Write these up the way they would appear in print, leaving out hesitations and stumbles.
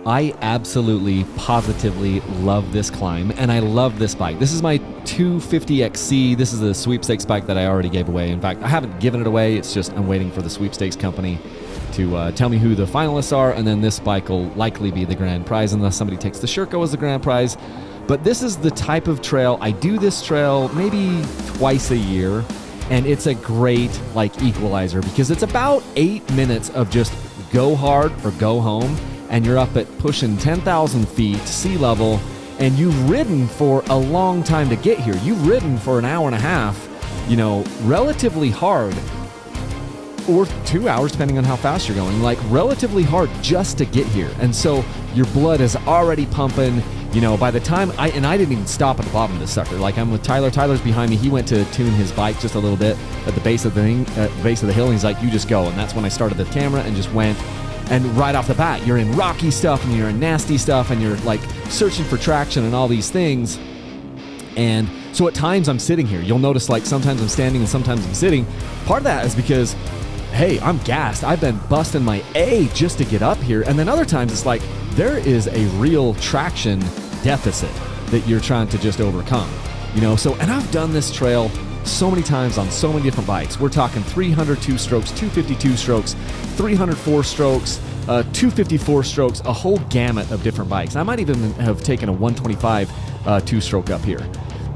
I absolutely, positively love this climb, and I love this bike. This is my 250XC. This is a sweepstakes bike that I already gave away. In fact, I haven't given it away. It's just I'm waiting for the sweepstakes company to tell me who the finalists are, and then this bike will likely be the grand prize unless somebody takes the Sherco as the grand prize. But this is the type of trail, I do this trail maybe twice a year, and it's a great like equalizer because it's about 8 minutes of just go hard or go home, and you're up at pushing 10,000 feet sea level, and you've ridden for a long time to get here. You've ridden for an hour and a half, you know, relatively hard, or 2 hours depending on how fast you're going, like relatively hard just to get here. And so your blood is already pumping. You know, by the time I didn't even stop at the bottom of this sucker. Like, I'm with Tyler. Tyler's behind me. He went to tune his bike just a little bit at the base of the hill. And he's like, "You just go." And that's when I started the camera and just went. And right off the bat, you're in rocky stuff and you're in nasty stuff and you're like searching for traction and all these things. And so at times I'm sitting here. You'll notice like sometimes I'm standing and sometimes I'm sitting. Part of that is because, hey, I'm gassed. I've been busting my A just to get up here. And then other times it's like there is a real traction deficit that you're trying to just overcome, you know? So, and I've done this trail so many times on so many different bikes. We're talking 302 strokes, 252 strokes, 304 strokes, 254 strokes, a whole gamut of different bikes. I might even have taken a 125 two-stroke up here.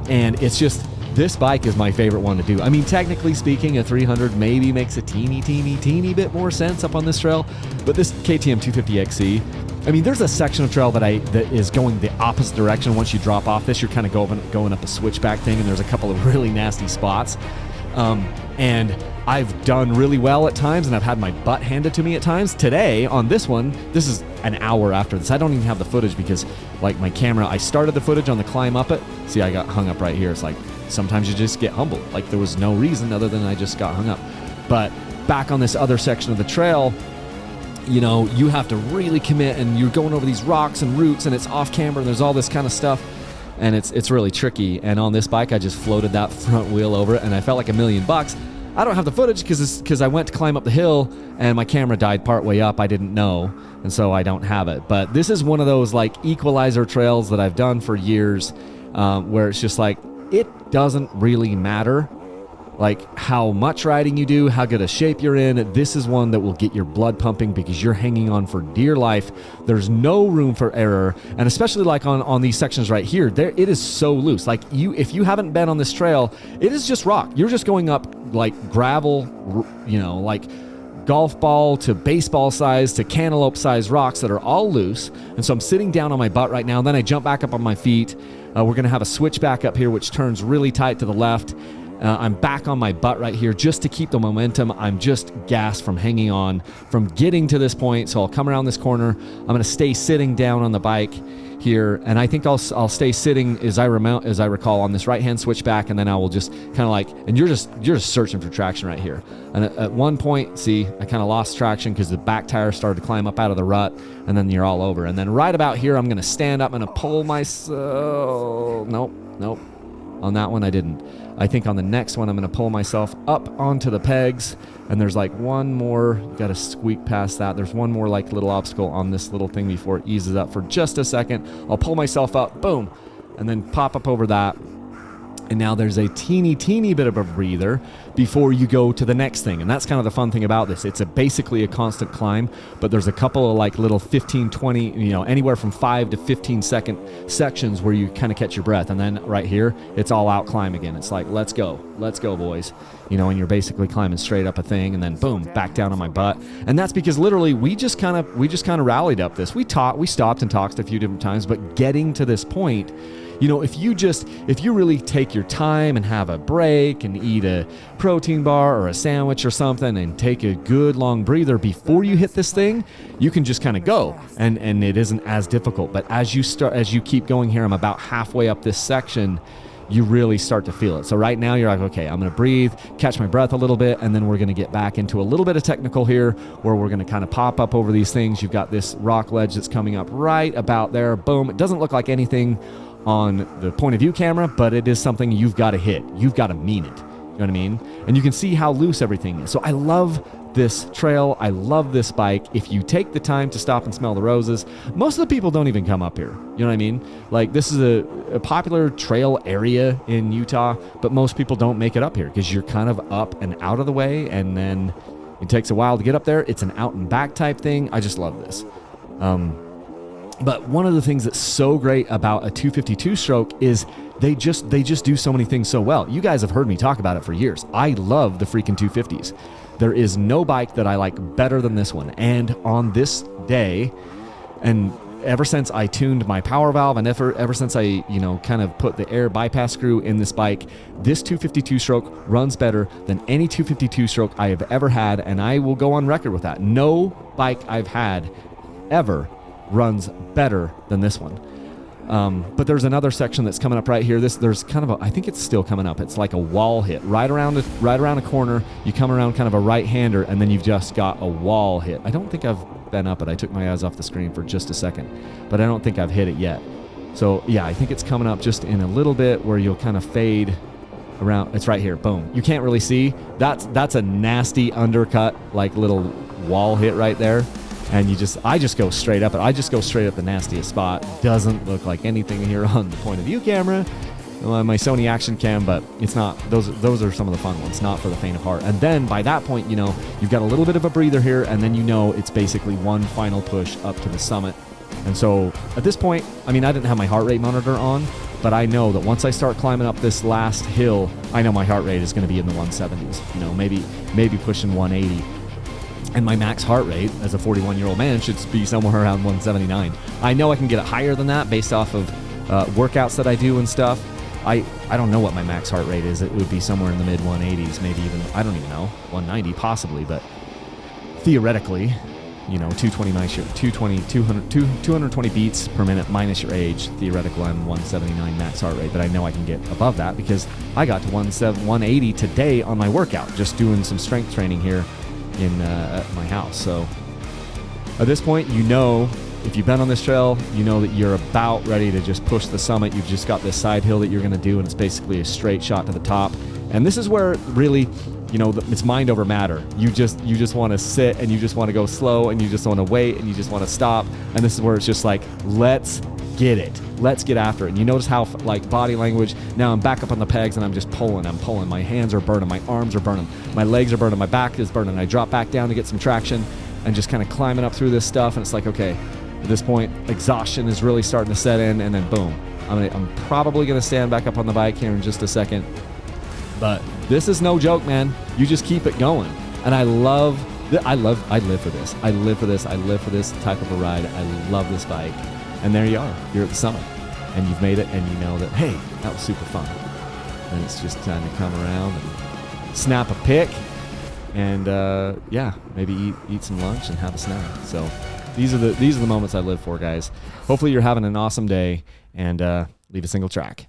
And it's just, this bike is my favorite one to do. I mean, technically speaking, a 300 maybe makes a teeny bit more sense up on this trail, but this KTM 250XC, I mean, there's a section of trail that is going the opposite direction. Once you drop off this, you're kind of going up a switchback thing, and there's a couple of really nasty spots. And I've done really well at times, and I've had my butt handed to me at times. Today, on this one, this is an hour after this. I don't even have the footage because, like, my camera, I started the footage on the climb up it. See, I got hung up right here. It's like, sometimes you just get humbled. Like, there was no reason other than I just got hung up. But back on this other section of the trail, you know, you have to really commit, and you're going over these rocks and roots, and it's off camber, and there's all this kind of stuff, and it's really tricky. And on this bike, I just floated that front wheel over it, and I felt like $1 million. I don't have the footage because I went to climb up the hill, and my camera died part way up. I didn't know, and so I don't have it. But this is one of those like equalizer trails that I've done for years, where it's just like, it doesn't really matter like how much riding you do, how good a shape you're in. This is one that will get your blood pumping because you're hanging on for dear life. There's no room for error. And especially like on these sections right here, it is so loose. Like if you haven't been on this trail, it is just rock. You're just going up like gravel, you know, like golf ball to baseball size to cantaloupe size rocks that are all loose. And so I'm sitting down on my butt right now. And then I jump back up on my feet. We're going to have a switchback up here, which turns really tight to the left. I'm back on my butt right here just to keep the momentum. I'm just gassed from hanging on, from getting to this point. So I'll come around this corner. I'm going to stay sitting down on the bike here, and I think I'll stay sitting as I recall on this right-hand switchback, and then I will just kind of like, and you're just searching for traction right here. And at one point, see, I kind of lost traction because the back tire started to climb up out of the rut, and then you're all over. And then right about here, I'm going to stand up, I'm going to pull myself. Nope. On that one, I didn't. I think on the next one, I'm going to pull myself up onto the pegs, and there's like one more, you got to squeak past that. There's one more like little obstacle on this little thing before it eases up for just a second. I'll pull myself up, boom, and then pop up over that. And now there's a teeny bit of a breather before you go to the next thing. And that's kind of the fun thing about this. It's basically a constant climb, but there's a couple of like little 15, 20, you know, anywhere from 5 to 15 second sections where you kind of catch your breath. And then right here, it's all out climb again. It's like, let's go, boys. You know, and you're basically climbing straight up a thing, and then boom, back down on my butt. And that's because literally we just kind of rallied up this. We stopped and talked a few different times, but getting to this point, you know, if you really take your time and have a break and eat a protein bar or a sandwich or something and take a good long breather before you hit this thing, you can just kind of go, and it isn't as difficult. But as you keep going here, I'm about halfway up this section, you really start to feel it. So right now you're like, okay, I'm going to breathe, catch my breath a little bit, and then we're going to get back into a little bit of technical here where we're going to kind of pop up over these things. You've got this rock ledge that's coming up right about there. Boom. It doesn't look like anything on the point of view camera, but it is something you've got to hit. You've got to mean it. You know what I mean? And you can see how loose everything is. So I love this trail. I love this bike. If you take the time to stop and smell the roses, most of the people don't even come up here. You know what I mean? Like, this is a popular trail area in Utah, but most people don't make it up here because you're kind of up and out of the way, and then it takes a while to get up there. It's an out and back type thing. I just love this. But one of the things that's so great about a 252 stroke is they just do so many things so well. You guys have heard me talk about it for years. I love the freaking 250s. There is no bike that I like better than this one. And on this day, and ever since I tuned my power valve, and ever since I, kind of put the air bypass screw in this bike, this 252 stroke runs better than any 252 stroke I have ever had, and I will go on record with that. No bike I've had ever runs better than this one. But there's another section that's coming up right here. There's kind of I think it's still coming up. It's like a wall hit right around a corner. You come around kind of a right-hander, and then you've just got a wall hit. I don't think I've been up it. I took my eyes off the screen for just a second, but I don't think I've hit it yet. So yeah, I think it's coming up just in a little bit where you'll kind of fade around. It's right here. Boom. You can't really see. That's a nasty undercut, like little wall hit right there. And I just go straight up it. I just go straight up the nastiest spot. Doesn't look like anything here on the point of view camera, my Sony Action Cam, but it's not. Those are some of the fun ones, not for the faint of heart. And then by that point, you've got a little bit of a breather here, and then it's basically one final push up to the summit. And so at this point, I didn't have my heart rate monitor on, but I know that once I start climbing up this last hill, I know my heart rate is going to be in the 170s. Maybe pushing 180. And my max heart rate as a 41-year-old man should be somewhere around 179. I know I can get it higher than that based off of workouts that I do and stuff. I don't know what my max heart rate is. It would be somewhere in the mid 180s, maybe even, I don't even know, 190 possibly, but theoretically, 220 beats per minute minus your age. Theoretically, I'm 179 max heart rate, but I know I can get above that because I got to 180 today on my workout, just doing some strength training here at my house. So at this point, if you've been on this trail, you know that you're about ready to just push the summit. You've just got this side hill that you're going to do, and it's basically a straight shot to the top. And this is where really, it's mind over matter. You just want to sit, and you just want to go slow, and you just want to wait, and you just want to stop. And this is where it's just like, let's get it. Let's get after it. And you notice how, like, body language, now I'm back up on the pegs, and I'm just pulling. I'm pulling. My hands are burning. My arms are burning. My legs are burning. My back is burning. I drop back down to get some traction and just kind of climbing up through this stuff. And it's like, okay, at this point, exhaustion is really starting to set in, and then boom. I'm probably going to stand back up on the bike here in just a second. But this is no joke, man. You just keep it going. And I live for this. I live for this. I live for this type of a ride. I love this bike. And there you are. You're at the summit. And you've made it, and you know that, hey, that was super fun. And it's just time to come around and snap a pic. And, maybe eat some lunch and have a snack. So these are the moments I live for, guys. Hopefully you're having an awesome day, and leave a single track.